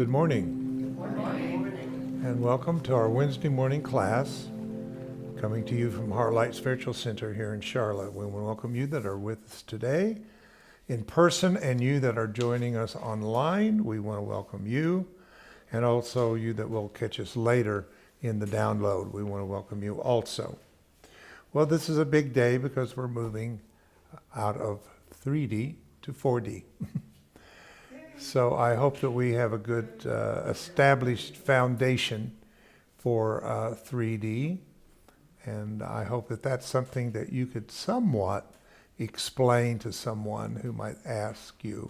Good morning. Good morning. And welcome to our Wednesday morning class, coming to you from HeartLight Spiritual Center here in Charlotte. We want to welcome you that are with us today in person and you that are joining us online. We want to welcome you, and also you that will catch us later in the download. We want to welcome you also. Well, this is a big day because we're moving out of 3D to 4D. So I hope that we have a good established foundation for 3D, and I hope that that's something that you could somewhat explain to someone who might ask you,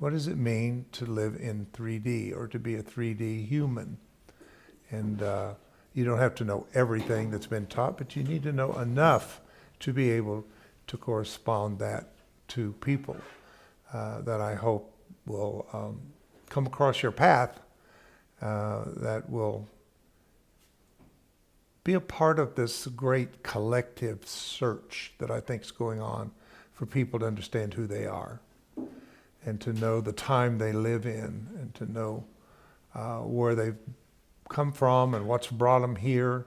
what does it mean to live in 3D or to be a 3D human? And you don't have to know everything that's been taught, but you need to know enough to be able to correspond that to people that I hope will come across your path that will be a part of this great collective search that I think is going on for people to understand who they are and to know the time they live in and to know where they've come from and what's brought them here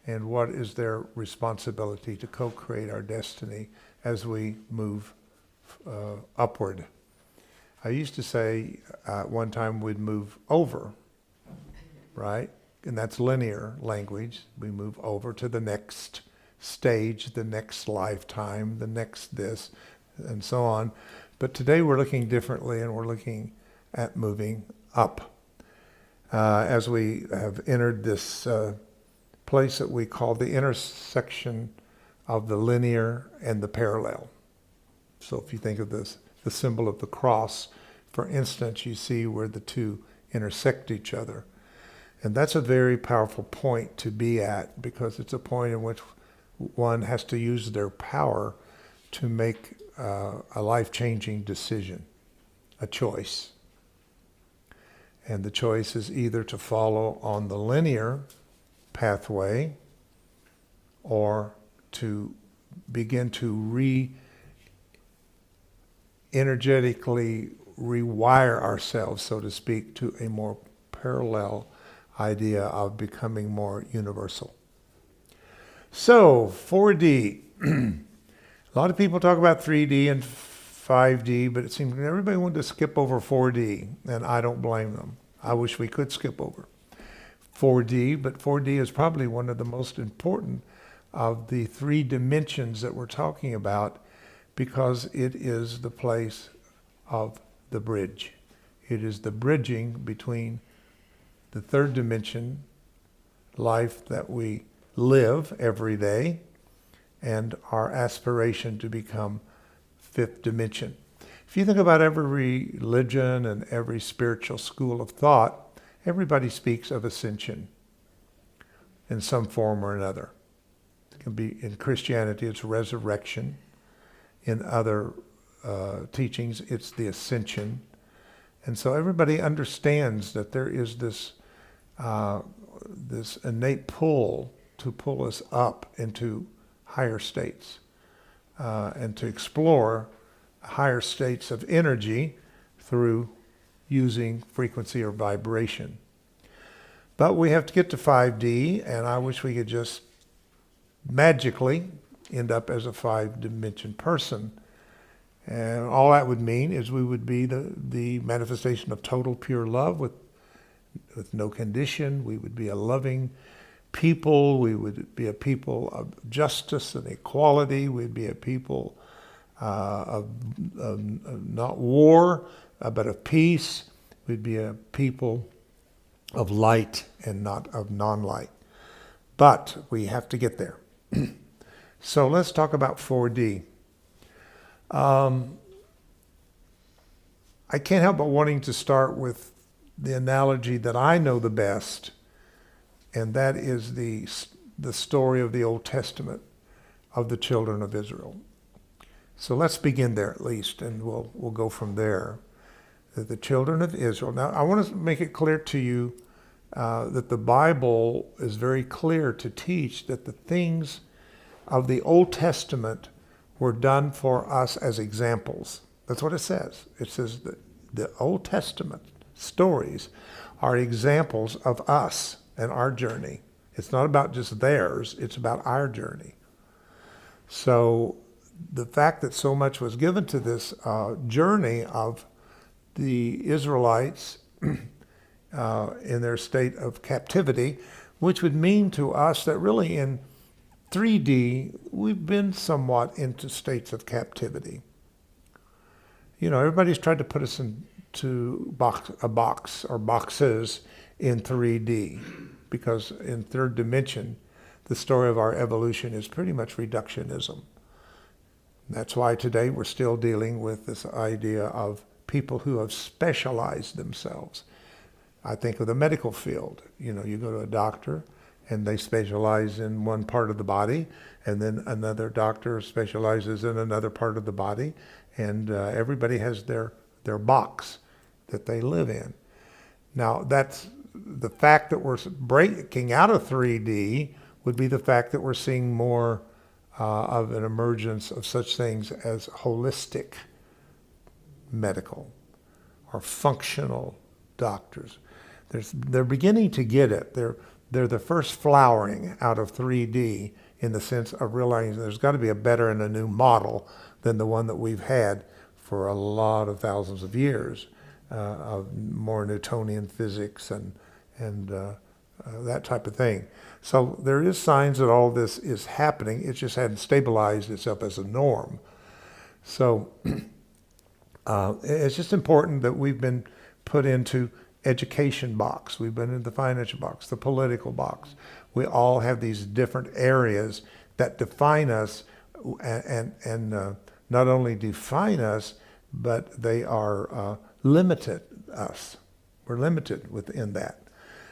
and what is their responsibility to co-create our destiny as we move upward. I used to say one time we'd move over, right? And that's linear language. We move over to the next stage, the next lifetime, the next this, and so on. But today we're looking differently, and we're looking at moving up. As we have entered this place that we call the intersection of the linear and the parallel. So if you think of this, the symbol of the cross, for instance, you see where the two intersect each other. And that's a very powerful point to be at, because it's a point in which one has to use their power to make a life-changing decision, a choice. And the choice is either to follow on the linear pathway or to begin to energetically rewire ourselves, so to speak, to a more parallel idea of becoming more universal. So, 4D. A lot of people talk about 3D and 5D, but it seems everybody wanted to skip over 4D, and I don't blame them. I wish we could skip over 4D, but 4D is probably one of the most important of the three dimensions that we're talking about, because it is the place of the bridge. It is the bridging between the third dimension, life that we live every day, and our aspiration to become fifth dimension. If you think about every religion and every spiritual school of thought, everybody speaks of ascension in some form or another. It can be in Christianity, it's resurrection. In other teachings, it's the ascension. And so everybody understands that there is this innate pull to pull us up into higher states and to explore higher states of energy through using frequency or vibration. But we have to get to 5D, and I wish we could just magically end up as a 5-dimension person. And all that would mean is we would be the manifestation of total pure love with no condition. We would be a loving people. We would be a people of justice and equality. We'd be a people of not war, but of peace. We'd be a people of light and not of non-light. But we have to get there. So let's talk about 4D. I can't help but wanting to start with the analogy that I know the best, and that is the story of the Old Testament of the children of Israel. So let's begin there at least, and we'll go from there. The children of Israel. Now, I want to make it clear to you that the Bible is very clear to teach that the things of the Old Testament were done for us as examples. That's what it says. It says that the Old Testament stories are examples of us and our journey. It's not about just theirs, it's about our journey. So the fact that so much was given to this journey of the Israelites in their state of captivity, which would mean to us that really in 3D, we've been somewhat into states of captivity. You know, everybody's tried to put us into a box or boxes in 3D, because in third dimension, the story of our evolution is pretty much reductionism. That's why today we're still dealing with this idea of people who have specialized themselves. I think of the medical field. You know, you go to a doctor and they specialize in one part of the body, and then another doctor specializes in another part of the body, and everybody has their box that they live in. Now, that's the fact that we're breaking out of 3D would be the fact that we're seeing more of an emergence of such things as holistic medical or functional doctors. They're beginning to get it. They're the first flowering out of 3D in the sense of realizing there's got to be a better and a new model than the one that we've had for a lot of thousands of years of more Newtonian physics and that type of thing. So there is signs that all this is happening. It just hadn't stabilized itself as a norm. So it's just important that we've been put into education box. We've been in the financial box, the political box. We all have these different areas that define us and not only define us, but they are limited us. We're limited within that.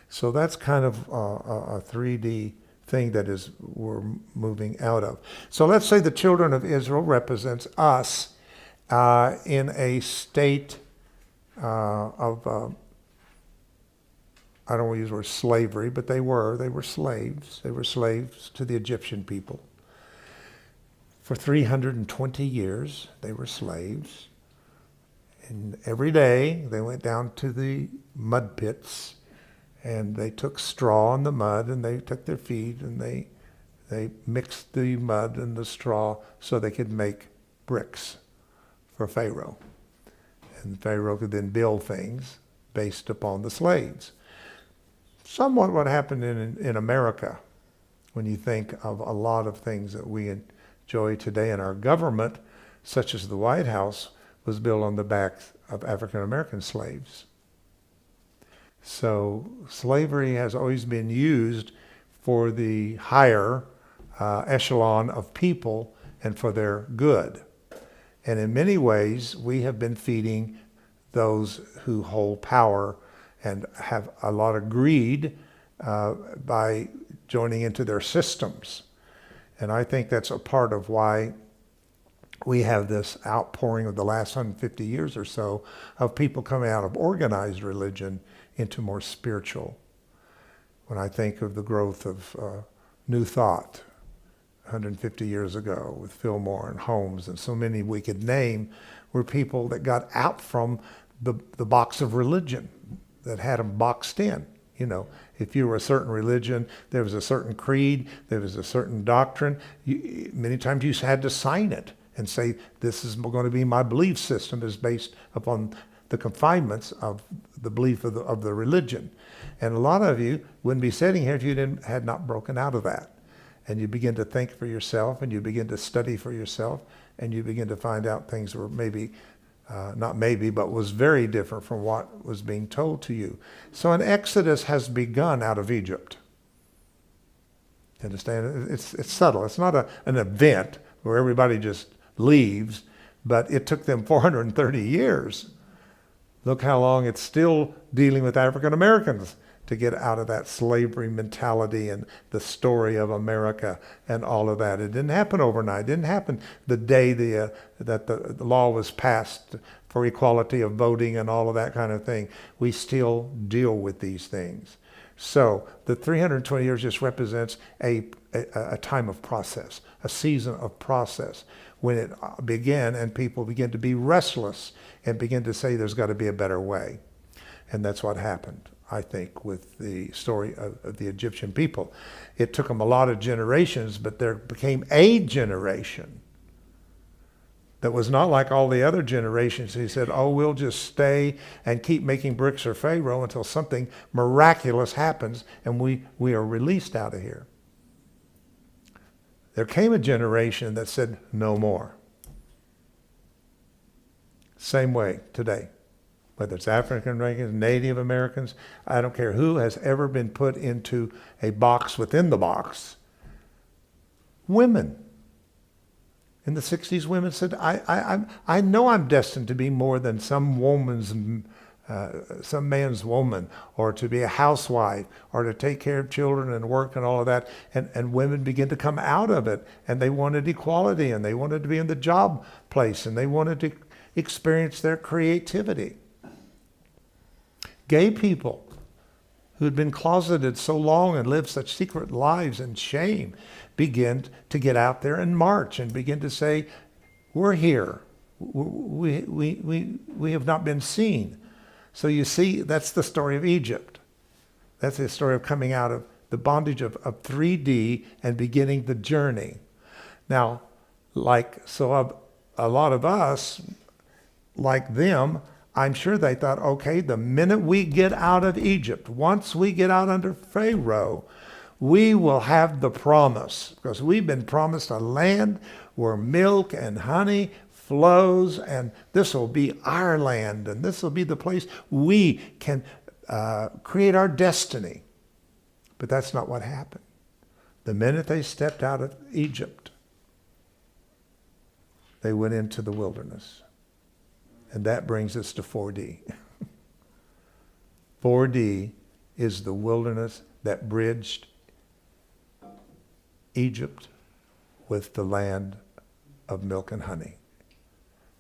So that's kind of a 3D thing that is we're moving out of. So let's say the children of Israel represents us in a state of I don't want to use the word slavery, but they were slaves. They were slaves to the Egyptian people. For 320 years, they were slaves. And every day, they went down to the mud pits, and they took straw in the mud, and they took their feet, and they mixed the mud and the straw so they could make bricks for Pharaoh. And Pharaoh could then build things based upon the slaves. Somewhat what happened in America when you think of a lot of things that we enjoy today in our government, such as the White House, was built on the backs of African American slaves. So slavery has always been used for the higher echelon of people and for their good. And in many ways, we have been feeding those who hold power and have a lot of greed by joining into their systems. And I think that's a part of why we have this outpouring of the last 150 years or so of people coming out of organized religion into more spiritual. When I think of the growth of New Thought 150 years ago with Fillmore and Holmes and so many we could name, were people that got out from the box of religion that had them boxed in. You know, if you were a certain religion, there was a certain creed, there was a certain doctrine. Many times you had to sign it and say, this is going to be my belief system is based upon the confinements of the belief of the religion. And a lot of you wouldn't be sitting here if you had not broken out of that. And you begin to think for yourself, and you begin to study for yourself, and you begin to find out things were maybe not maybe, but was very different from what was being told to you. So an exodus has begun out of Egypt. You understand? It's subtle. It's not an event where everybody just leaves, but it took them 430 years. Look how long it's still dealing with African Americans to get out of that slavery mentality and the story of America and all of that. It didn't happen overnight. It didn't happen the day that the law was passed for equality of voting and all of that kind of thing. We still deal with these things. So the 320 years just represents a time of process, a season of process, when it began and people begin to be restless and begin to say there's got to be a better way. And that's what happened, I think, with the story of the Egyptian people. It took them a lot of generations, but there became a generation that was not like all the other generations. He said, oh, we'll just stay and keep making bricks for Pharaoh until something miraculous happens and we are released out of here. There came a generation that said, no more. Same way today. Whether it's African Americans, Native Americans, I don't care who has ever been put into a box within the box. Women. In the 60s, women said, I know I'm destined to be more than some man's woman, or to be a housewife, or to take care of children and work and all of that. And women began to come out of it, and they wanted equality, and they wanted to be in the job place, and they wanted to experience their creativity. Gay people who had been closeted so long and lived such secret lives and shame begin to get out there and march and begin to say, we're here. We have not been seen. So you see, that's the story of Egypt. That's the story of coming out of the bondage of 3D and beginning the journey. Now, a lot of us, like them, I'm sure they thought, okay, the minute we get out of Egypt, once we get out under Pharaoh, we will have the promise, because we've been promised a land where milk and honey flows, and this will be our land, and this will be the place we can create our destiny. But that's not what happened. The minute they stepped out of Egypt, they went into the wilderness. And that brings us to 4D. 4D is the wilderness that bridged Egypt with the land of milk and honey.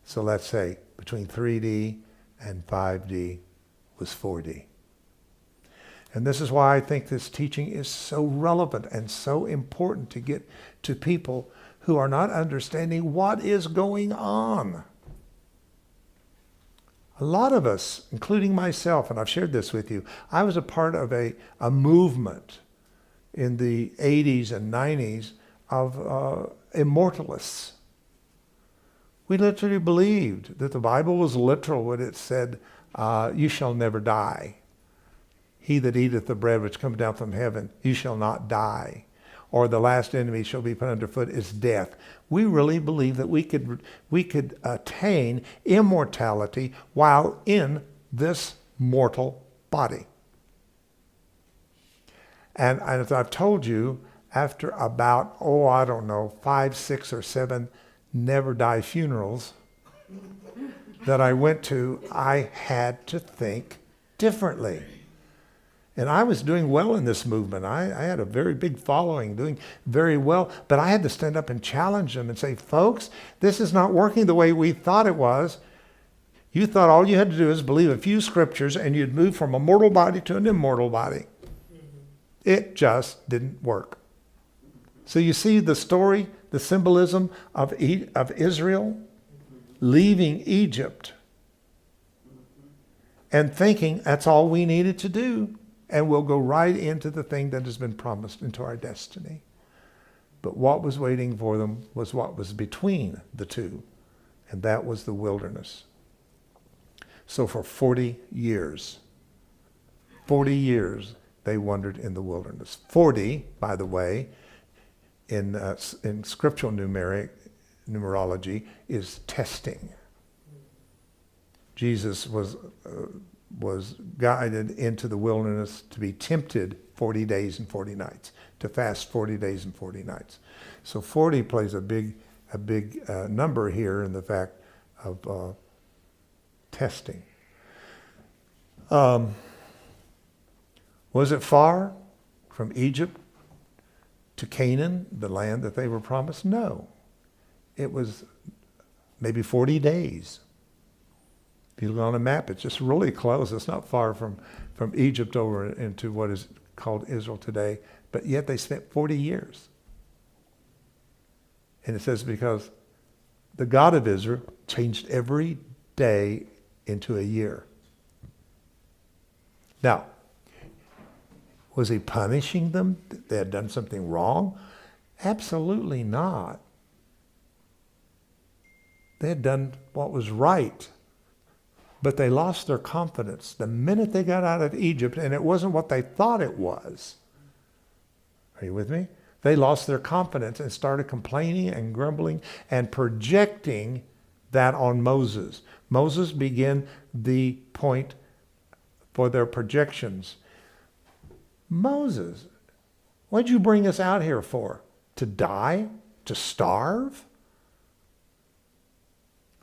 So let's say between 3D and 5D was 4D. And this is why I think this teaching is so relevant and so important to get to people who are not understanding what is going on. A lot of us, including myself, and I've shared this with you, I was a part of a movement in the 80s and 90s of immortalists. We literally believed that the Bible was literal when it said, you shall never die. He that eateth the bread which cometh down from heaven, you shall not die. Or the last enemy shall be put underfoot is death. We really believe that we could attain immortality while in this mortal body. And as I've told you, after about, 5, 6, or 7 never die funerals that I went to, I had to think differently. And I was doing well in this movement. I had a very big following, doing very well. But I had to stand up and challenge them and say, folks, this is not working the way we thought it was. You thought all you had to do is believe a few scriptures and you'd move from a mortal body to an immortal body. It just didn't work. So you see the story, the symbolism of Israel leaving Egypt and thinking that's all we needed to do. And we'll go right into the thing that has been promised, into our destiny. But what was waiting for them was what was between the two, and that was the wilderness. So for 40 years, they wandered in the wilderness. 40, by the way, in scriptural numerology, is testing. Jesus was guided into the wilderness to be tempted 40 days and 40 nights, to fast 40 days and 40 nights. So 40 plays a big number here in the fact of testing. Was it far from Egypt to Canaan, the land that they were promised? No. It was maybe 40 days. If you look on a map, it's just really close. It's not far from Egypt over into what is called Israel today. But yet they spent 40 years. And it says because the God of Israel changed every day into a year. Now, was he punishing them? They had done something wrong? Absolutely not. They had done what was right. But they lost their confidence the minute they got out of Egypt, and it wasn't what they thought it was. Are you with me? They lost their confidence and started complaining and grumbling and projecting that on Moses. Moses began the point for their projections. Moses, what'd you bring us out here for? To die? To starve?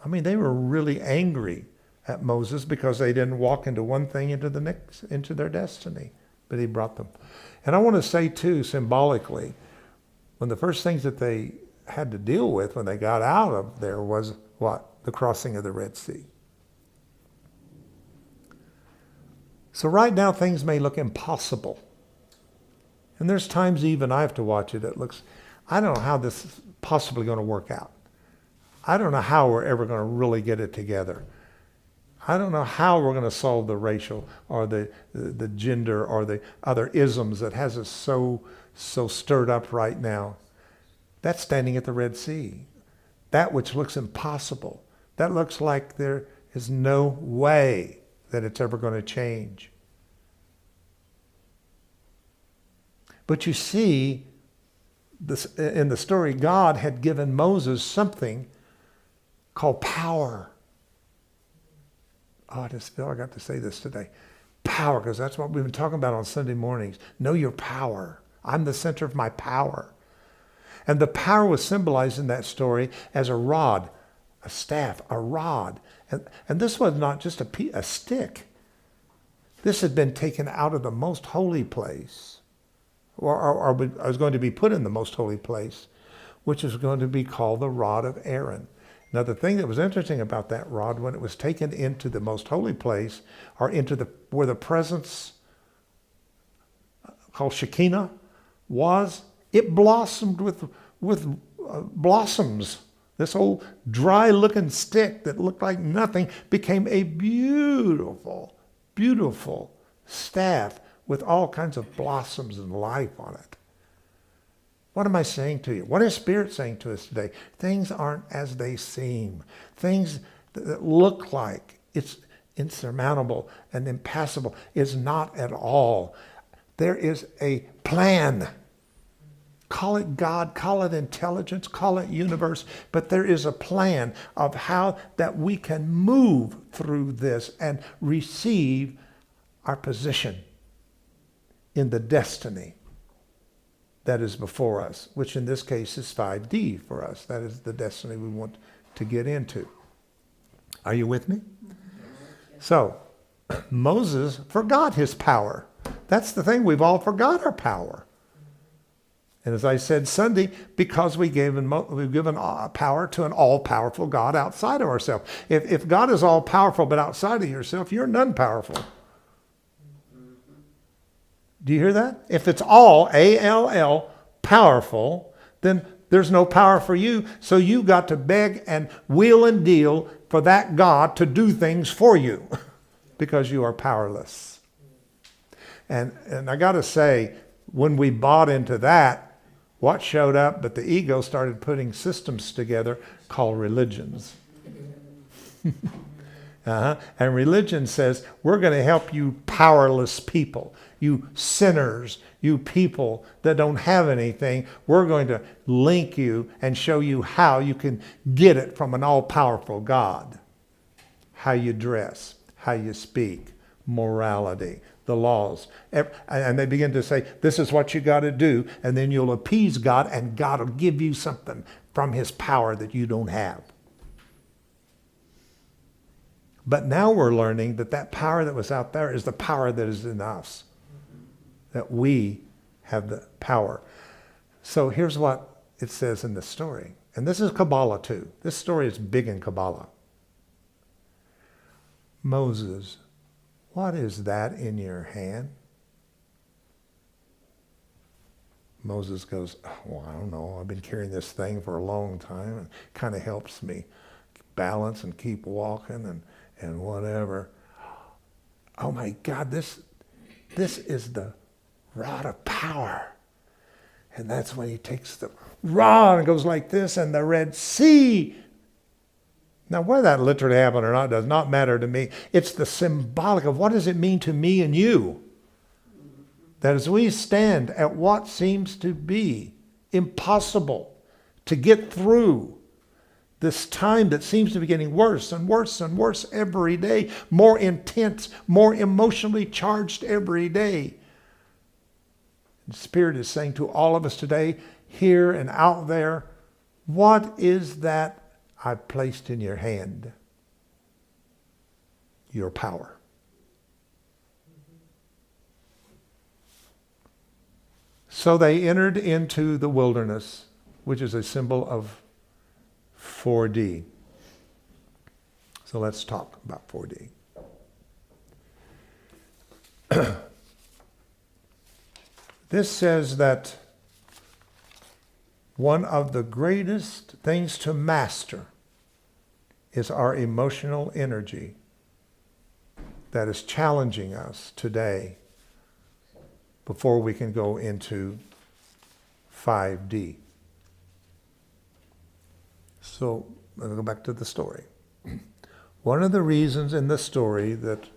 I mean, they were really angry at Moses because they didn't walk into one thing into the next, into their destiny. But he brought them. And I want to say too, symbolically, one of the first things that they had to deal with when they got out of there was what? The crossing of the Red Sea. So right now things may look impossible. And there's times even I have to watch it. It looks, I don't know how this is possibly going to work out. I don't know how we're ever going to really get it together. I don't know how we're going to solve the racial or the gender or the other isms that has us so stirred up right now. That's standing at the Red Sea. That which looks impossible. That looks like there is no way that it's ever going to change. But you see, this, in the story, God had given Moses something called power. Oh, I just feel I got to say this today. Power, because that's what we've been talking about on Sunday mornings. Know your power. I'm the center of my power. And the power was symbolized in that story as a rod, a staff, a rod. And this was not just a stick. This had been taken out of the most holy place, or was going to be put in the most holy place, which is going to be called the rod of Aaron. Now, the thing that was interesting about that rod, when it was taken into the most holy place, or into where the presence called Shekinah was, it blossomed with blossoms. This old dry-looking stick that looked like nothing became a beautiful, beautiful staff with all kinds of blossoms and life on it. What am I saying to you? What is Spirit saying to us today? Things aren't as they seem. Things that look like it's insurmountable and impassable is not at all. There is a plan. Call it God, call it intelligence, call it universe, but there is a plan of how that we can move through this and receive our position in the destiny that is before us, which in this case is 5D for us. That is the destiny we want to get into. Are you with me? So, Moses forgot his power. That's the thing, we've all forgot our power. And as I said Sunday, because we've given power to an all-powerful God outside of ourselves. If God is all-powerful but outside of yourself, you're none powerful. Do you hear that? If it's all, A-L-L, powerful, then there's no power for you. So you've got to beg and wheel and deal for that God to do things for you because you are powerless. And I got to say, when we bought into that, what showed up? But the ego started putting systems together called religions. And religion says, we're going to help you powerless people, you sinners, you people that don't have anything. We're going to link you and show you how you can get it from an all-powerful God. How you dress, how you speak, morality, the laws. And they begin to say, this is what you got to do. And then you'll appease God and God will give you something from his power that you don't have. But now we're learning that that power that was out there is the power that is in us. That we have the power. So here's what it says in the story. And this is Kabbalah too. This story is big in Kabbalah. Moses, what is that in your hand? Moses goes, well, I don't know. I've been carrying this thing for a long time and it kind of helps me balance and keep walking and whatever. Oh my God, this This is the rod of power. And that's when he takes the rod and goes like this, and the Red Sea. Now, whether that literally happened or not does not matter to me. It's the symbolic of what does it mean to me and you? That as we stand at what seems to be impossible to get through this time that seems to be getting worse and worse and worse every day, more intense, more emotionally charged every day. The Spirit is saying to all of us today, here and out there, what is that I've placed in your hand? Your power. So they entered into the wilderness, which is a symbol of 4D. So let's talk about 4D. This says that one of the greatest things to master is our emotional energy that is challenging us today before we can go into 5D. So let's go back to the story. One of the reasons in the story that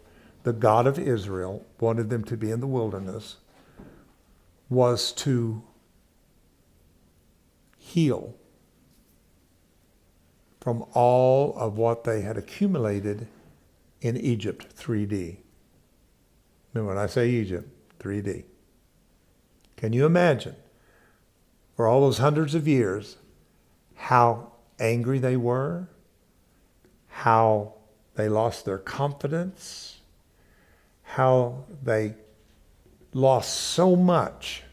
the God of Israel wanted them to be in the wilderness was to heal from all of what they had accumulated in Egypt, 3D. Remember when I say Egypt, 3D. Can you imagine, for all those hundreds of years, how angry they were, how they lost their confidence, how they lost so much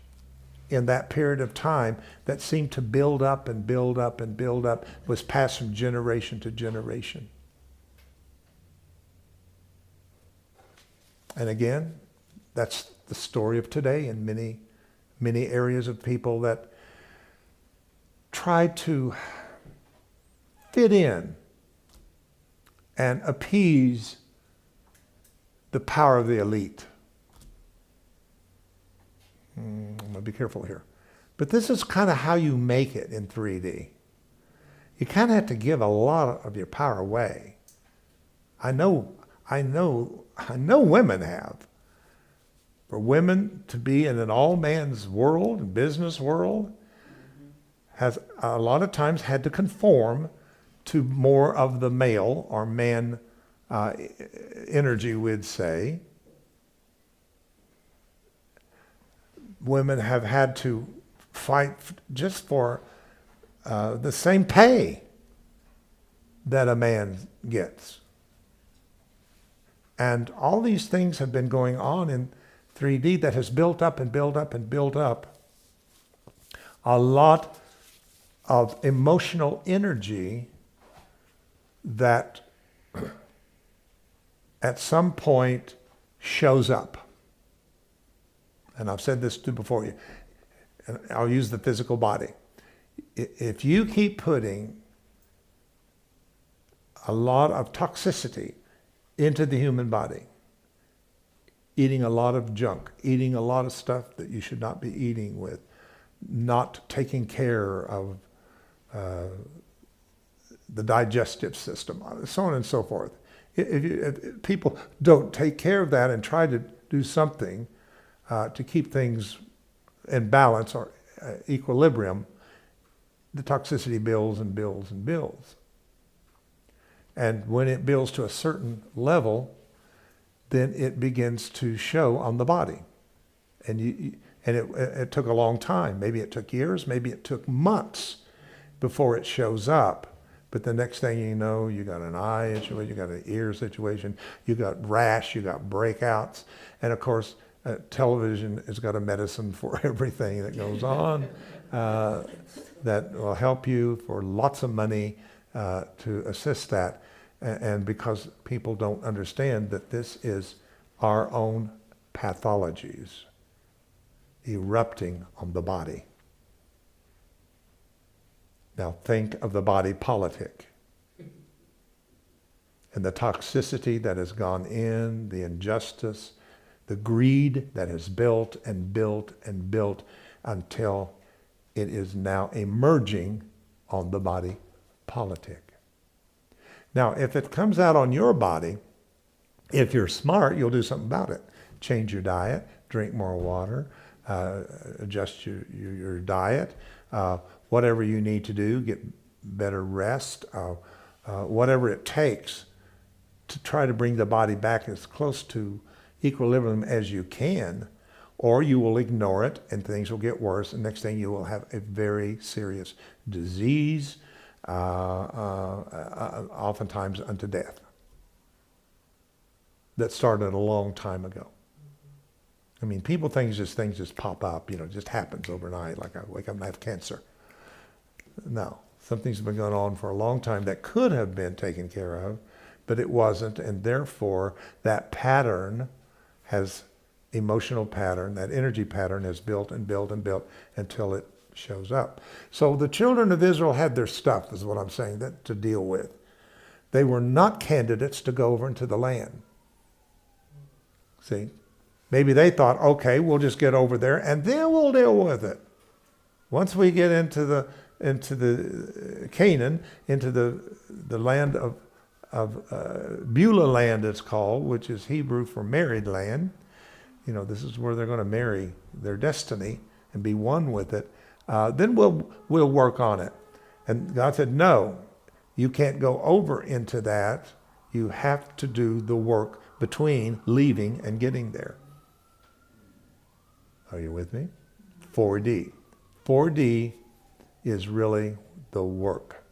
in that period of time that seemed to build up and build up and build up, was passed from generation to generation. And again, that's the story of today in many, many areas of people that try to fit in and appease the power of the elite. I'm going to be careful here. But this is kind of how you make it in 3D. You kind of have to give a lot of your power away. I know women have. For women to be in an all-man's world, and business world, has a lot of times had to conform to more of the male or man energy, we'd say. Women have had to fight just for the same pay that a man gets. And all these things have been going on in 3D that has built up and built up and built up a lot of emotional energy that at some point shows up. And I've said this too before you, and I'll use the physical body. If you keep putting a lot of toxicity into the human body, eating a lot of junk, eating a lot of stuff that you should not be eating with, not taking care of the digestive system, so on and so forth. If people don't take care of that and try to do something to keep things in balance or equilibrium, the toxicity builds and builds and builds. And when it builds to a certain level, then it begins to show on the body. And it took a long time. Maybe it took years, maybe it took months before it shows up. But the next thing you know, you got an eye situation, you got an ear situation, you got rash, you got breakouts. And of course, television has got a medicine for everything that goes on that will help you for lots of money to assist that. And because people don't understand that this is our own pathologies erupting on the body. Now think of the body politic and the toxicity that has gone in, the injustice, The greed that has built and built and built until it is now emerging on the body politic. Now, if it comes out on your body, if you're smart, you'll do something about it. Change your diet, drink more water, adjust your diet, whatever you need to do, get better rest, whatever it takes to try to bring the body back as close to equilibrium as you can, or you will ignore it and things will get worse. And next thing you will have a very serious disease, oftentimes unto death. That started a long time ago. I mean, people think things just pop up, it just happens overnight, like I wake up and I have cancer. No, something's been going on for a long time that could have been taken care of, but it wasn't, and therefore that pattern emotional pattern, that energy pattern has built and built and built until it shows up. So the children of Israel had their stuff, is what I'm saying, to deal with. They were not candidates to go over into the land. See? Maybe they thought, okay, we'll just get over there and then we'll deal with it. Once we get into the Canaan, into the land of Beulah land, it's called, which is Hebrew for married land. This is where they're going to marry their destiny and be one with it. Then we'll work on it. And God said, no, you can't go over into that. You have to do the work between leaving and getting there. Are you with me? 4D. 4D is really the work.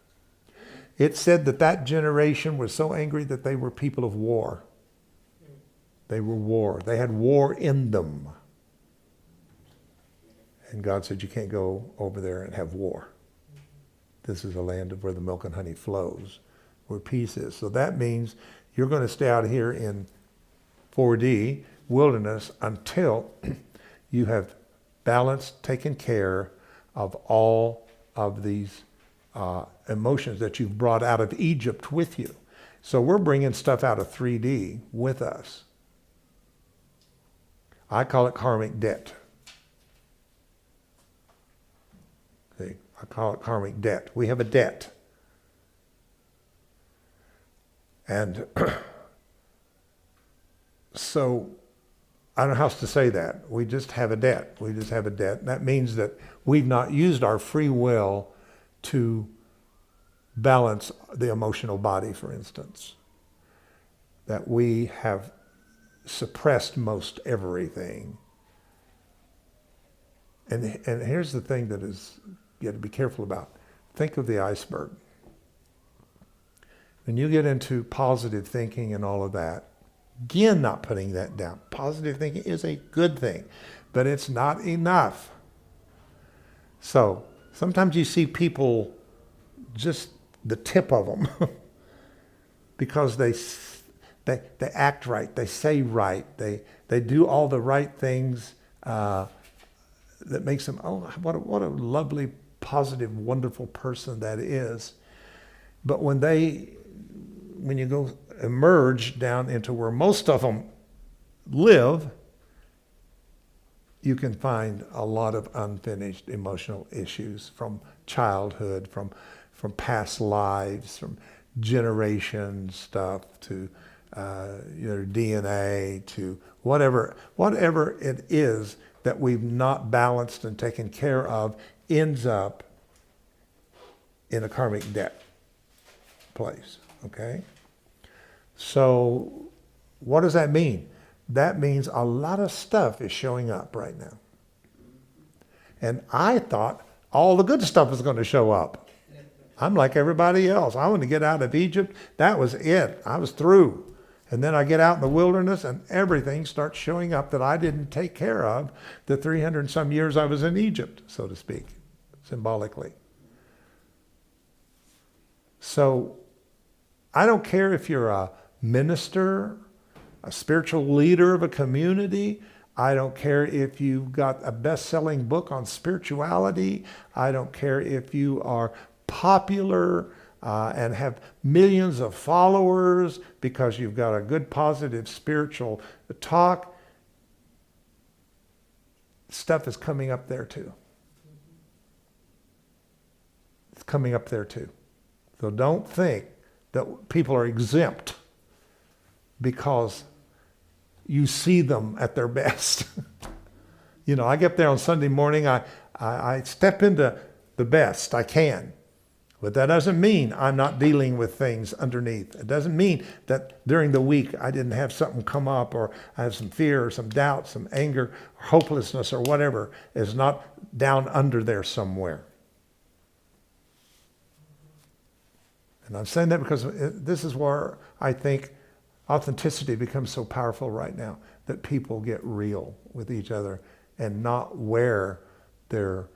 It said that generation was so angry that they were people of war. They were war. They had war in them. And God said, you can't go over there and have war. This is a land of where the milk and honey flows, where peace is. So that means you're going to stay out here in 4D, wilderness, until you have balanced, taken care of all of these emotions that you've brought out of Egypt with you. So we're bringing stuff out of 3D with us. I call it karmic debt. See, I call it karmic debt. We have a debt. And so I don't know how else to say that. We just have a debt. We just have a debt. And that means that we've not used our free will to balance the emotional body, for instance. That we have suppressed most everything. And here's the thing that is you have to be careful about. Think of the iceberg. When you get into positive thinking and all of that, again, not putting that down. Positive thinking is a good thing, but it's not enough. So sometimes you see people, just the tip of them, because they act right, they say right, they do all the right things that makes them, oh, what a lovely, positive, wonderful person that is. But when you go emerge down into where most of them live, you can find a lot of unfinished emotional issues from childhood, from past lives, from generation stuff to your DNA, to whatever it is that we've not balanced and taken care of, ends up in a karmic debt place. Okay? So what does that mean? That means a lot of stuff is showing up right now. And I thought all the good stuff was going to show up. I'm like everybody else. I want to get out of Egypt. That was it. I was through. And then I get out in the wilderness and everything starts showing up that I didn't take care of the 300 and some years I was in Egypt, so to speak, symbolically. So I don't care if you're a minister, a spiritual leader of a community. I don't care if you've got a best-selling book on spirituality. I don't care if you are popular and have millions of followers because you've got a good, positive spiritual talk. stuff is coming up there too. It's coming up there too. So don't think that people are exempt because you see them at their best. You know, I get there on Sunday morning, I step into the best I can. But that doesn't mean I'm not dealing with things underneath. It doesn't mean that during the week I didn't have something come up, or I have some fear or some doubt, some anger, or hopelessness, or whatever is not down under there somewhere. And I'm saying that because this is where I think authenticity becomes so powerful right now, that people get real with each other and not wear their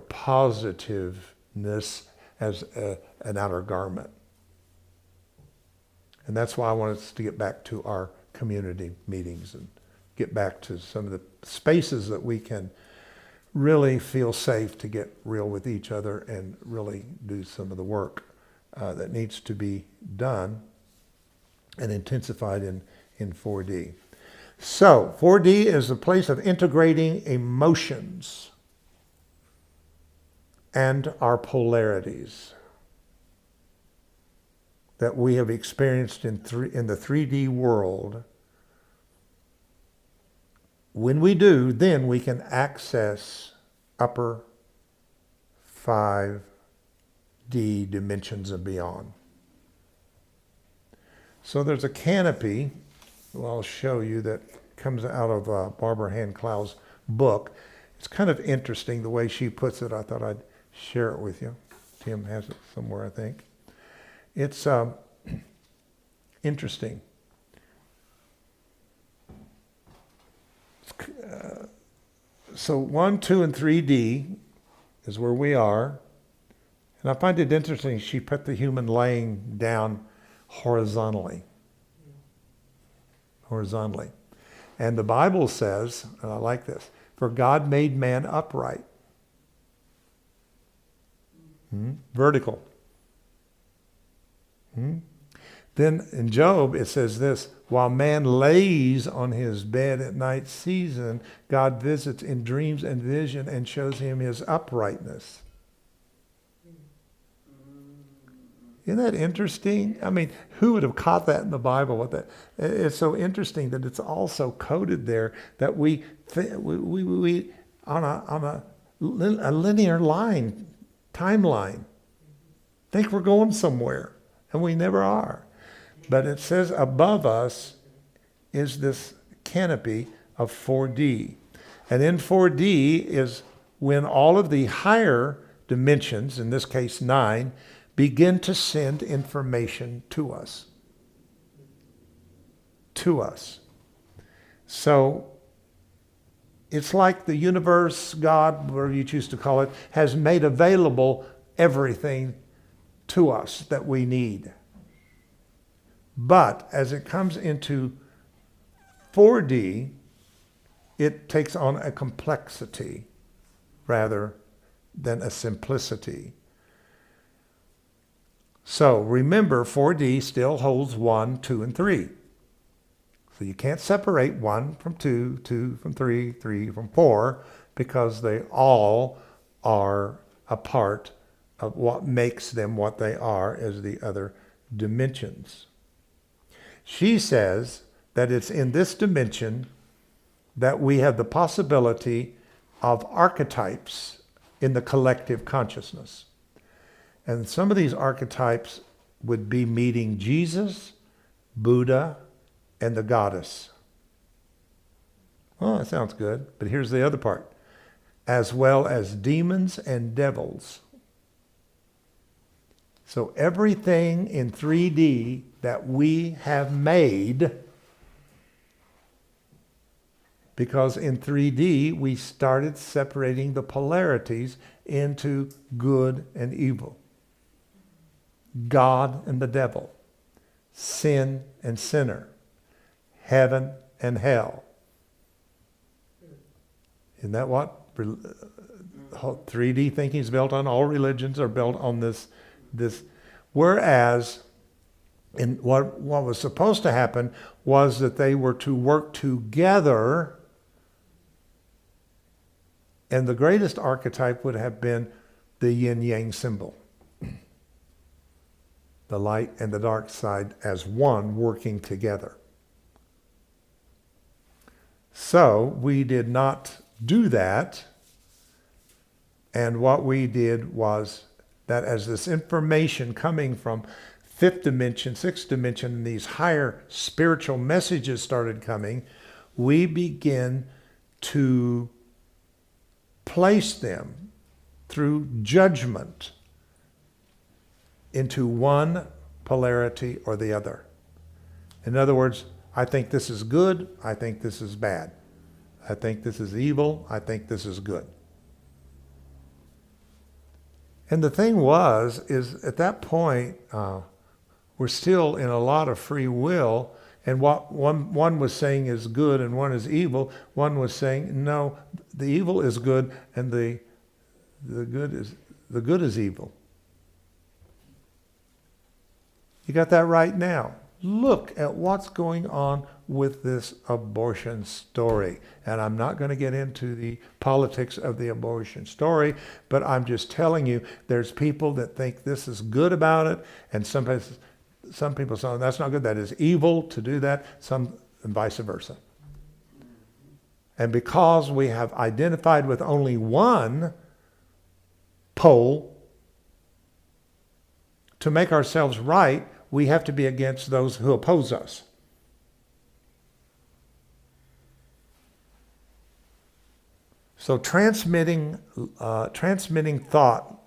positiveness as an outer garment. And that's why I want us to get back to our community meetings and get back to some of the spaces that we can really feel safe to get real with each other and really do some of the work that needs to be done and intensified in 4D. So 4D is a place of integrating emotions and our polarities that we have experienced in the 3D world. When we do, then we can access upper 5D dimensions and beyond. So there's a canopy, well, I'll show you, that comes out of Barbara Hand-Clow's book. It's kind of interesting the way she puts it. I thought I'd share it with you. Tim has it somewhere, I think. It's interesting. So 1, 2, and 3D is where we are. And I find it interesting, she put the human laying down horizontally. Horizontally. And the Bible says, and I like this, for God made man upright. Vertical. Then in Job it says this, while man lays on his bed at night season, God visits in dreams and vision and shows him his uprightness. Isn't that interesting? I mean, who would have caught that in the Bible? With that, it's so interesting that it's also coded there that we on a linear line, timeline, think we're going somewhere, and we never are. But it says above us is this canopy of 4D. And in 4D is when all of the higher dimensions, in this case 9, begin to send information to us. To us. So it's like the universe, God, whatever you choose to call it, has made available everything to us that we need. But as it comes into 4D, it takes on a complexity rather than a simplicity. So remember, 4D still holds 1, 2, and 3. So you can't separate 1 from 2, 2 from 3, 3 from 4, because they all are a part of what makes them what they are as the other dimensions. She says that it's in this dimension that we have the possibility of archetypes in the collective consciousness. And some of these archetypes would be meeting Jesus, Buddha, and the goddess. Well, that sounds good, but here's the other part. As well as demons and devils. So everything in 3D that we have made, because in 3D we started separating the polarities into good and evil. God and the devil, sin and sinner, heaven and hell. Isn't that what 3D thinking is built on? All religions are built on this. Whereas in what was supposed to happen was that they were to work together And the greatest archetype would have been the yin-yang symbol. The light and the dark side as one working together. So we did not do that. And what we did was that as this information coming from fifth dimension, sixth dimension, and these higher spiritual messages started coming, we begin to place them through judgment into one polarity or the other. In other words, I think this is good, I think this is bad. I think this is evil, I think this is good. And the thing is at that point, we're still in a lot of free will, and what one was saying is good and one is evil. One was saying, no, the evil is good and the good is evil. You got that right now. Look at what's going on with this abortion story. And I'm not going to get into the politics of the abortion story, but I'm just telling you, there's people that think this is good about it, and some people say, that's not good, that is evil to do that, and vice versa. And because we have identified with only one pole, to make ourselves right, we have to be against those who oppose us. So transmitting thought,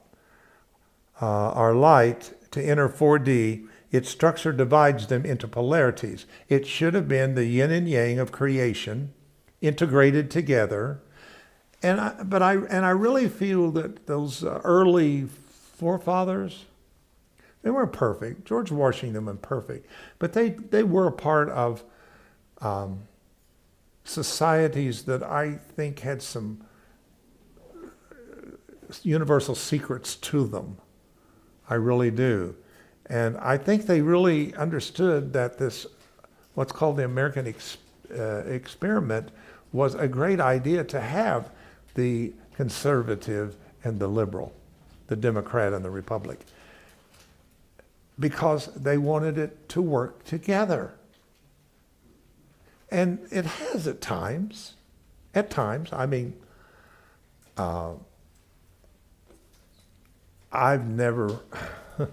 our light, to enter 4D, its structure divides them into polarities. It should have been the yin and yang of creation, integrated together. But I really feel that those early forefathers, they weren't perfect. George Washington was perfect, but they were a part of societies that I think had some universal secrets to them. I really do. And I think they really understood that this, what's called the American experiment, was a great idea to have the conservative and the liberal, the Democrat and the Republic, because they wanted it to work together. And it has at times. I mean, I've never, I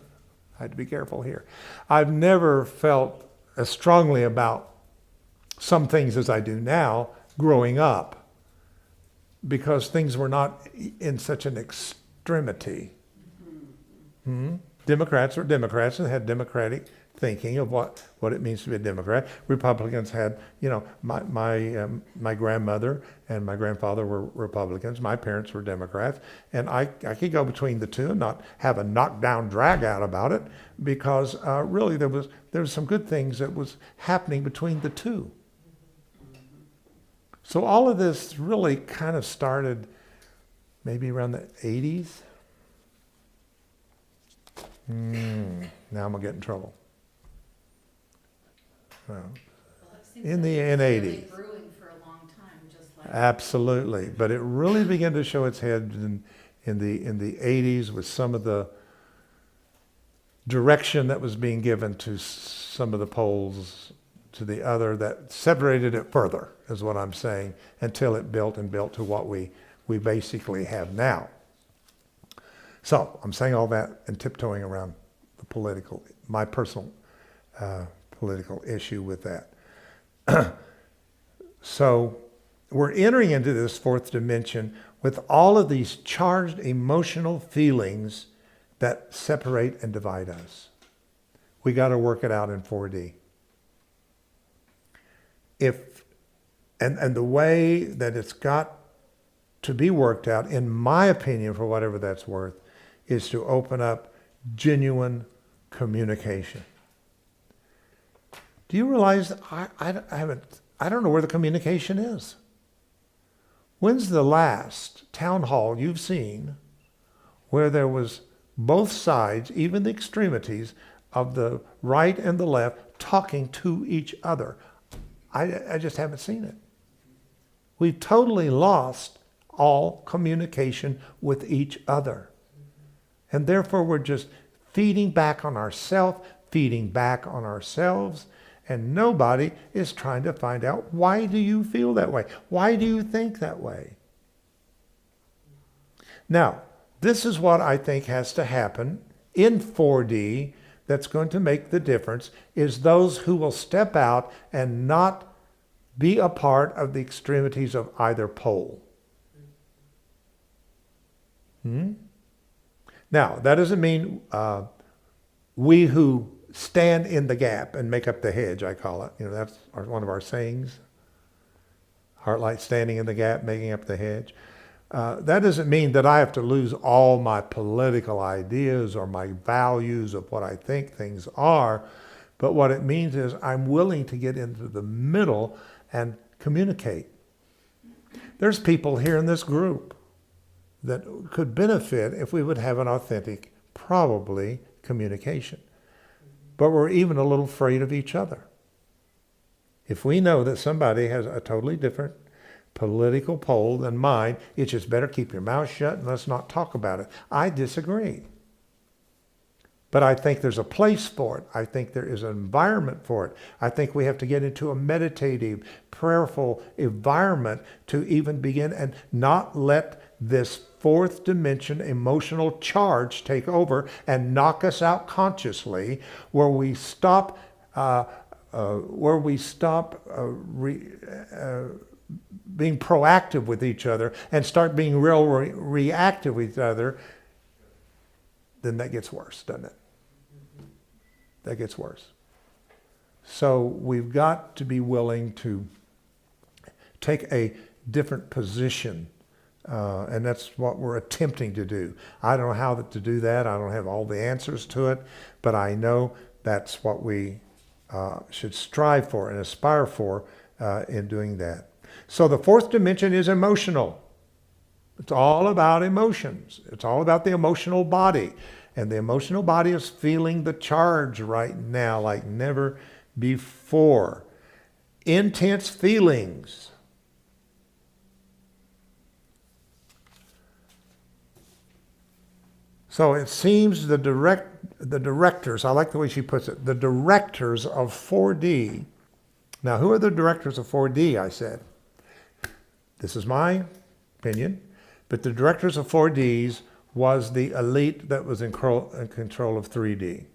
had to be careful here. I've never felt as strongly about some things as I do now growing up, because things were not in such an extremity. Democrats were Democrats and had democratic thinking of what it means to be a Democrat. Republicans had, my grandmother and my grandfather were Republicans. My parents were Democrats. And I could go between the two and not have a knockdown drag out about it, because really there was some good things that was happening between the two. So all of this really kind of started maybe around the 80s. Now I'm going to get in trouble. Well, in the 80s. Brewing for a long time, just like absolutely, but it really began to show its head in the 80s with some of the direction that was being given to some of the poles to the other that separated it further, is what I'm saying, until it built to what we basically have now. So I'm saying all that and tiptoeing around my personal political issue with that. So we're entering into this fourth dimension with all of these charged emotional feelings that separate and divide us. We got to work it out in 4D. And the way that it's got to be worked out, in my opinion, for whatever that's worth, is to open up genuine communication. Do you realize I don't know where the communication is? When's the last town hall you've seen where there was both sides, even the extremities of the right and the left, talking to each other? I just haven't seen it. We've totally lost all communication with each other. And therefore we're just feeding back on ourselves, feeding back on ourselves, and nobody is trying to find out, why do you feel that way? Why do you think that way? Now, this is what I think has to happen in 4D that's going to make the difference, is those who will step out and not be a part of the extremities of either pole. Now, that doesn't mean we who stand in the gap and make up the hedge, I call it. That's one of our sayings. HeartLight standing in the gap, making up the hedge. That doesn't mean that I have to lose all my political ideas or my values of what I think things are. But what it means is I'm willing to get into the middle and communicate. There's people here in this group that could benefit if we would have an authentic, probably, communication. But we're even a little afraid of each other. If we know that somebody has a totally different political pole than mine, it's just better keep your mouth shut and let's not talk about it. I disagree. But I think there's a place for it. I think there is an environment for it. I think we have to get into a meditative, prayerful environment to even begin and not let this fourth dimension emotional charge take over and knock us out consciously, where we stop being proactive with each other and start being real reactive with each other. Then that gets worse, doesn't it? That gets worse. So we've got to be willing to take a different position. And that's what we're attempting to do. I don't know how to do that. I don't have all the answers to it. But I know that's what we should strive for and aspire for in doing that. So the fourth dimension is emotional. It's all about emotions. It's all about the emotional body. And the emotional body is feeling the charge right now like never before. Intense feelings. So it seems the directors, I like the way she puts it, the directors of 4D. Now, who are the directors of 4D, I said? This is my opinion. But the directors of 4Ds was the elite that was in control of 3D,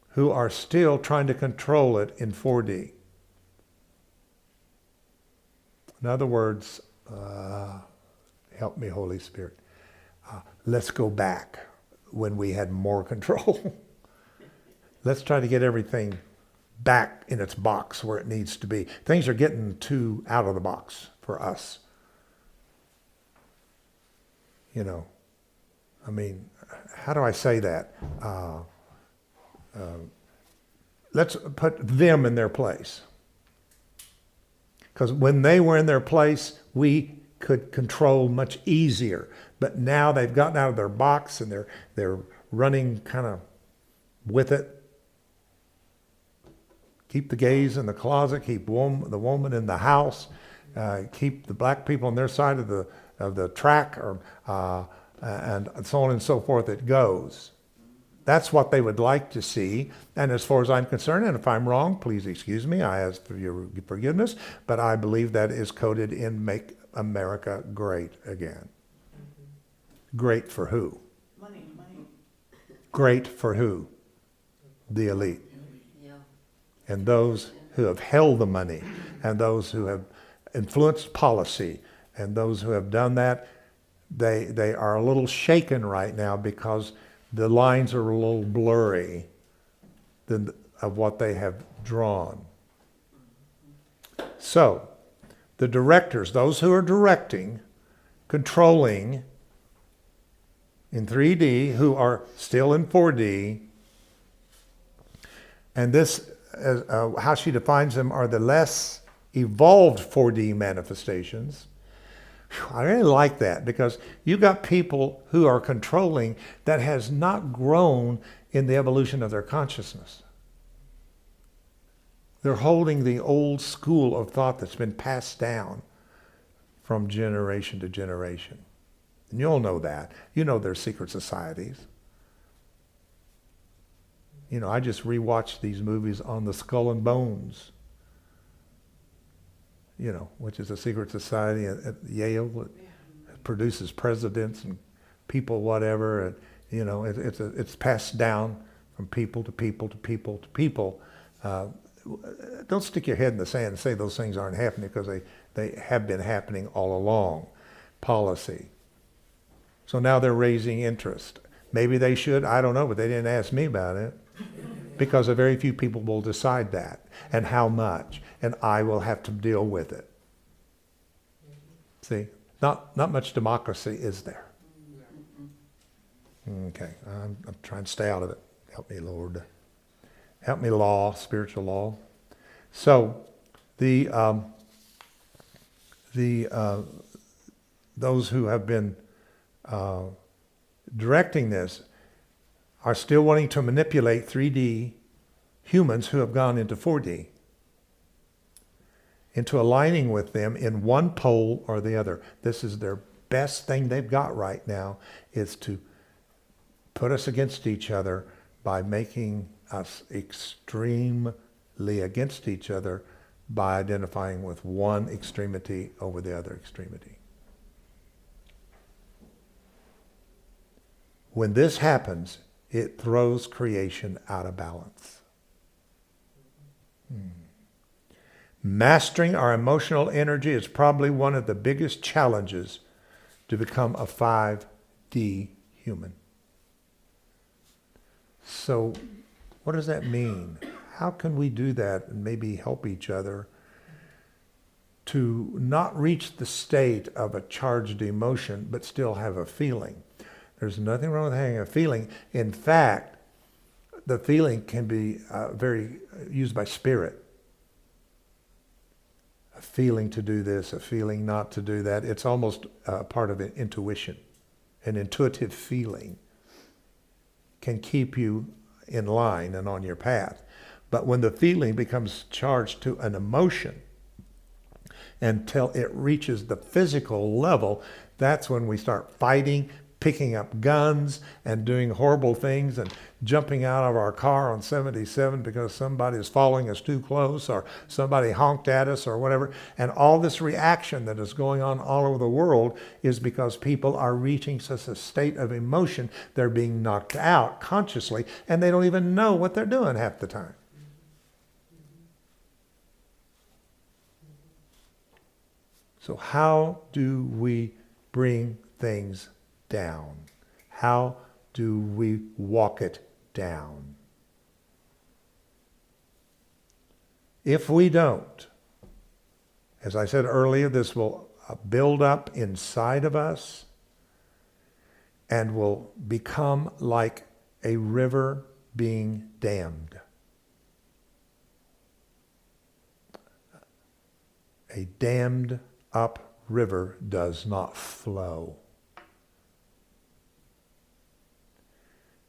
who are still trying to control it in 4D. In other words, help me, Holy Spirit. Let's go back when we had more control. Let's try to get everything back in its box where it needs to be. Things are getting too out of the box for us. I mean, how do I say that? Let's put them in their place. Because when they were in their place, we could control much easier. But now they've gotten out of their box and they're running kind of with it. Keep the gays in the closet, keep the woman in the house, keep the black people on their side of the track, and so on and so forth it goes. That's what they would like to see. And as far as I'm concerned, and if I'm wrong, please excuse me, I ask for your forgiveness, but I believe that is coded in Make America Great Again. Great for who? Money. Great for who? The elite. Yeah. And those who have held the money, and those who have influenced policy, and those who have done that, they are a little shaken right now because the lines are a little blurry of what they have drawn. So, the directors, those who are directing, controlling in 3D, who are still in 4D, and this, how she defines them, are the less evolved 4D manifestations. I really like that, because you got people who are controlling that has not grown in the evolution of their consciousness. They're holding the old school of thought that's been passed down from generation to generation. And you all know that. You know there's secret societies. You know, I just rewatched these movies on the Skull and Bones, you know, which is a secret society at Yale that produces presidents and people, whatever. And, you know, it's passed down from people to people to people to people. Don't stick your head in the sand and say those things aren't happening, because they have been happening all along. Policy. So now they're raising interest. Maybe they should, I don't know, but they didn't ask me about it. Because a very few people will decide that, and how much, and I will have to deal with it. See, not much democracy is there. Okay, I'm trying to stay out of it. Help me, Lord. Help me, law, spiritual law. So, those who have been directing this are still wanting to manipulate 3D humans who have gone into 4D, into aligning with them in one pole or the other. This is their best thing they've got right now, is to put us against each other by making us extremely against each other by identifying with one extremity over the other extremity. When this happens, it throws creation out of balance. Mastering our emotional energy is probably one of the biggest challenges to become a 5D human. So, what does that mean? How can we do that and maybe help each other to not reach the state of a charged emotion, but still have a feeling? There's nothing wrong with having a feeling. In fact, the feeling can be very used by spirit. A feeling to do this, a feeling not to do that. It's almost part of intuition. An intuitive feeling can keep you in line and on your path. But when the feeling becomes charged to an emotion until it reaches the physical level, that's when we start fighting, picking up guns and doing horrible things and jumping out of our car on 77 because somebody is following us too close or somebody honked at us or whatever. And all this reaction that is going on all over the world is because people are reaching such a state of emotion, they're being knocked out consciously, and they don't even know what they're doing half the time. So how do we bring things down? How do we walk it down? If we don't, as I said earlier, this will build up inside of us and will become like a river being dammed. A dammed up river does not flow.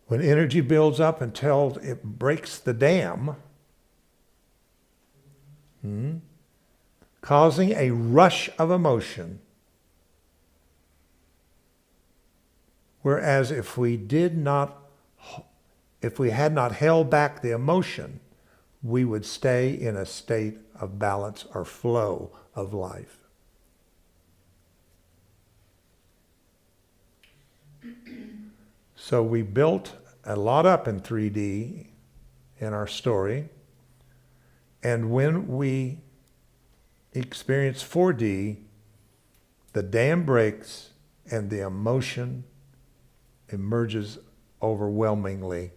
When energy builds up until it breaks the dam, causing a rush of emotion, whereas if we had not held back the emotion, we would stay in a state of balance or flow of life. So we built a lot up in 3D in our story, and when we experience 4D, the dam breaks and the emotion emerges overwhelmingly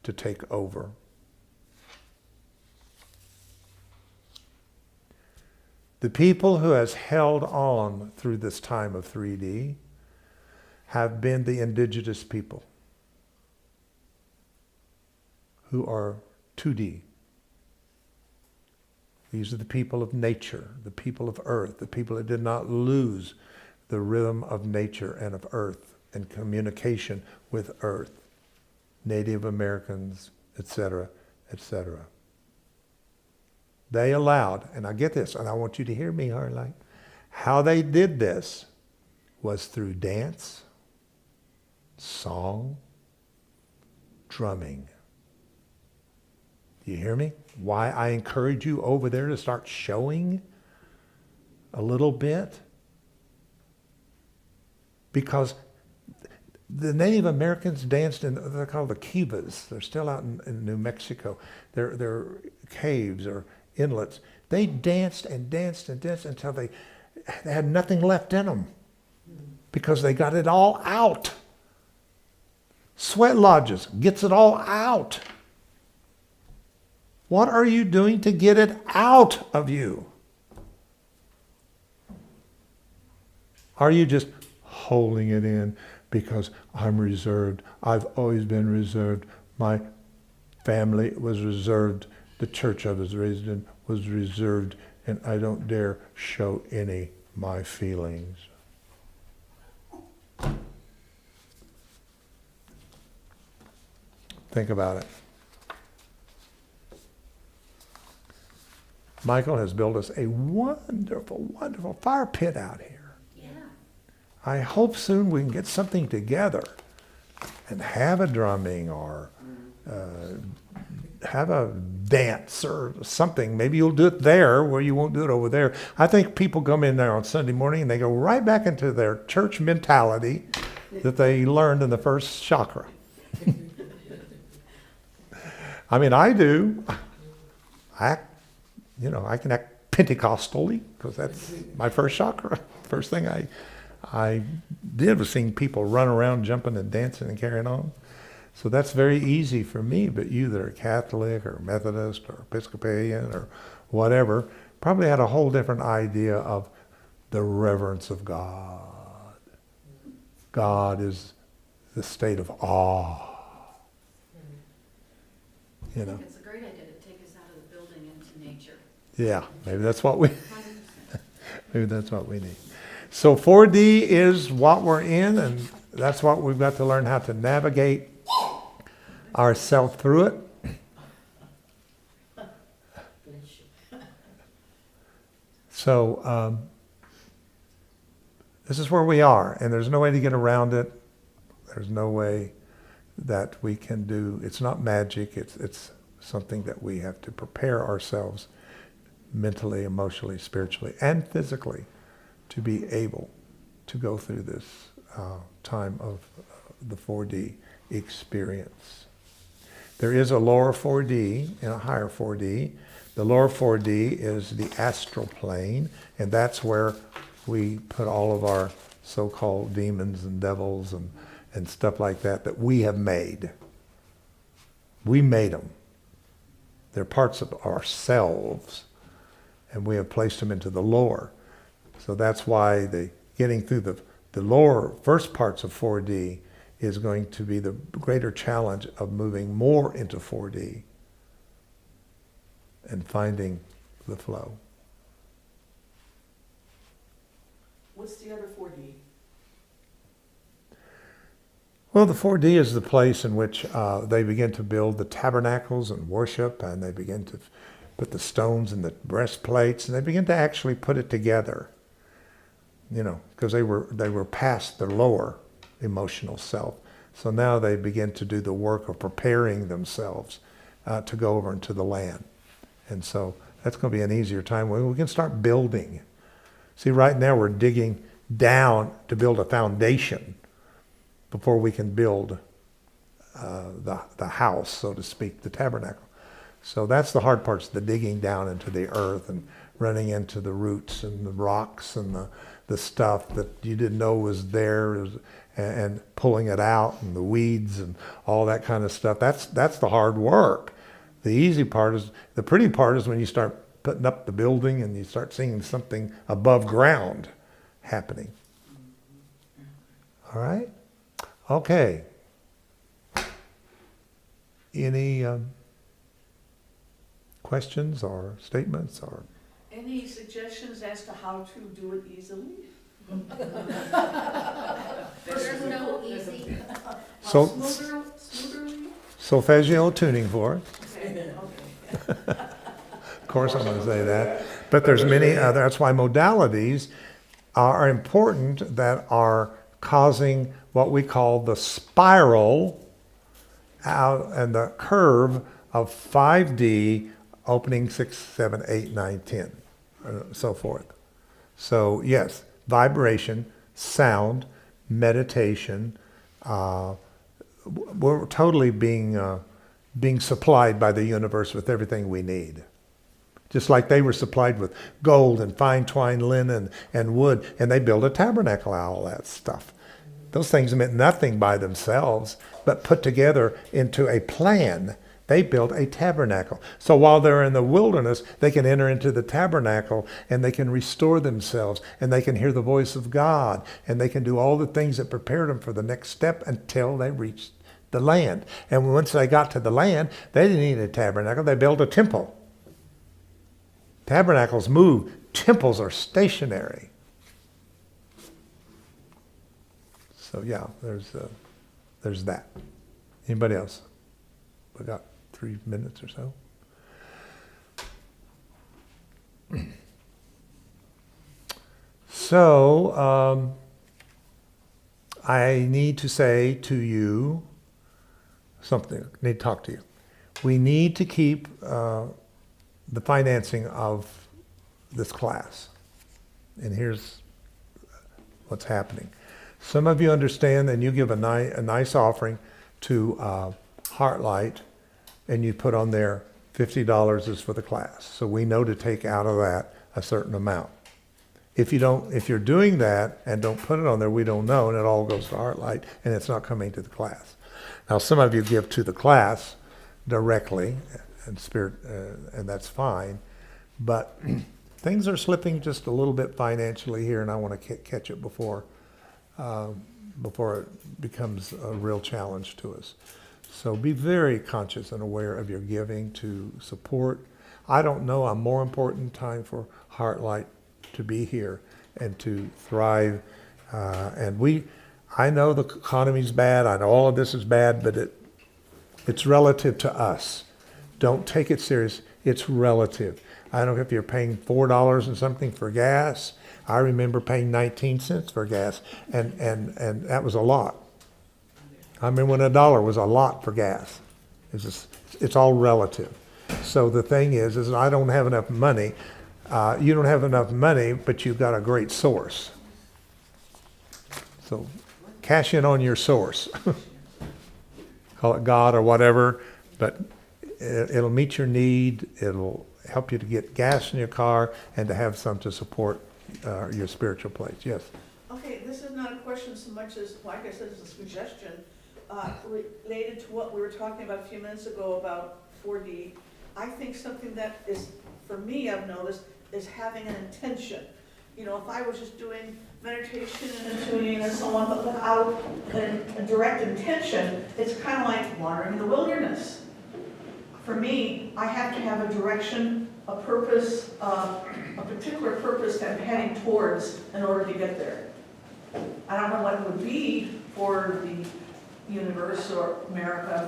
to take over. The people who has held on through this time of 3D have been the indigenous people who are 2D. These are the people of nature, the people of earth, the people that did not lose the rhythm of nature and of earth and communication with earth. Native Americans, etc., etc. They allowed, and I get this, and I want you to hear me, HeartLight. How they did this was through dance, song, drumming. You hear me? Why I encourage you over there to start showing a little bit? Because the Native Americans danced in, they're called the kivas. They're still out in New Mexico. They're caves or inlets. They danced and danced and danced until they had nothing left in them because they got it all out. Sweat lodges gets it all out. What are you doing to get it out of you? Are you just holding it in because I'm reserved? I've always been reserved. My family was reserved. The church I was raised in was reserved, and I don't dare show any my feelings. Think about it. Michael has built us a wonderful, wonderful fire pit out here. Yeah. I hope soon we can get something together and have a drumming or have a dance or something. Maybe you'll do it there where you won't do it over there. I think people come in there on Sunday morning and they go right back into their church mentality that they learned in the first chakra. I mean, I do. I can act Pentecostally because that's my first chakra. First thing I did was seeing people run around jumping and dancing and carrying on. So that's very easy for me, but you that are Catholic or Methodist or Episcopalian or whatever probably had a whole different idea of the reverence of God. God is the state of awe. I think it's a great idea to take us out of the building into nature. Yeah, maybe that's what we 100%. maybe that's what we need. So 4D is what we're in, and that's what we've got to learn how to navigate ourselves through it. So this is where we are, and there's no way to get around it. There's no way that we can do. It's not magic. It's something that we have to prepare ourselves mentally, emotionally, spiritually, and physically to be able to go through this time of the 4D experience. There is a lower 4D and a higher 4D. The lower 4D is the astral plane, and that's where we put all of our so-called demons and devils and stuff like that we have made. We made them. They're parts of ourselves, and we have placed them into the lower. So that's why getting through the lower first parts of 4D is going to be the greater challenge of moving more into 4D and finding the flow. What's the other 4D? Well, the 4D is the place in which they begin to build the tabernacles and worship, and they begin to put the stones in the breastplates, and they begin to actually put it together. Because they were past their lower emotional self. So now they begin to do the work of preparing themselves to go over into the land. And so that's going to be an easier time when we can start building. See, right now we're digging down to build a foundation before we can build the house, so to speak, the tabernacle. So that's the hard parts, the digging down into the earth and running into the roots and the rocks and the stuff that you didn't know was there, and pulling it out, and the weeds and all that kind of stuff. That's the hard work. The easy part is, the pretty part is when you start putting up the building and you start seeing something above ground happening. All right? Okay. Any questions or statements or? Any suggestions as to how to do it easily? There's no easy. So, Smootherly? solfeggio tuning for us. Okay. Of course I'm going to say that. But there's many other, that's why modalities are important that are causing what we call the spiral out and the curve of 5D opening 6, 7, 8, 9, 10, so forth. So yes, vibration, sound, meditation, we're totally being supplied by the universe with everything we need. Just like they were supplied with gold and fine twined linen and wood, and they built a tabernacle out of all that stuff. Those things meant nothing by themselves, but put together into a plan, they built a tabernacle. So while they're in the wilderness, they can enter into the tabernacle and they can restore themselves and they can hear the voice of God and they can do all the things that prepared them for the next step until they reached the land. And once they got to the land, they didn't need a tabernacle, they built a temple. Tabernacles move, temples are stationary. So yeah, there's that. Anybody else? We got 3 minutes or so. So I need to say to you something. I need to talk to you. We need to keep the financing of this class. And here's what's happening. Some of you understand and you give a nice offering to HeartLight and you put on there $50 is for the class. So we know to take out of that a certain amount. If you're doing that and don't put it on there, we don't know, and it all goes to HeartLight and it's not coming to the class. Now some of you give to the class directly and spirit, and that's fine, but things are slipping just a little bit financially here, and I want to catch it before it becomes a real challenge to us. So be very conscious and aware of your giving to support. I don't know a more important time for HeartLight to be here and to thrive. I know the economy's bad. I know all of this is bad, but it's relative to us. Don't take it serious. It's relative. I don't know if you're paying $4 and something for gas. I remember paying 19 cents for gas, and that was a lot. I remember when $1 was a lot for gas. It's all relative. So the thing is I don't have enough money. You don't have enough money, but you've got a great source. So cash in on your source. Call it God or whatever, but it'll meet your need. It'll help you to get gas in your car and to have some to support your spiritual place. Yes? Okay, this is not a question so much as, like I said, it's a suggestion related to what we were talking about a few minutes ago about 4D. I think something that is, for me, I've noticed, is having an intention. You know, if I was just doing meditation and tuning and so on, but without a direct intention, it's kind of like wandering in the wilderness. For me, I have to have a direction, a purpose, a particular purpose that I'm heading towards in order to get there. I don't know what it would be for the universe or America,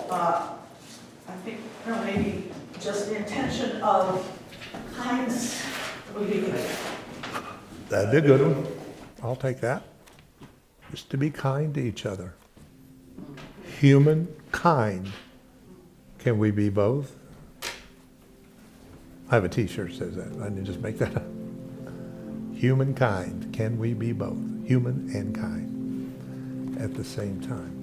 but I think, you know, maybe just the intention of kindness would be good. That'd be a good one. I'll take that. Just to be kind to each other. Human kind. Can we be both? I have a t-shirt that says that. I didn't just make that up. Humankind. Can we be both? Human and kind at the same time.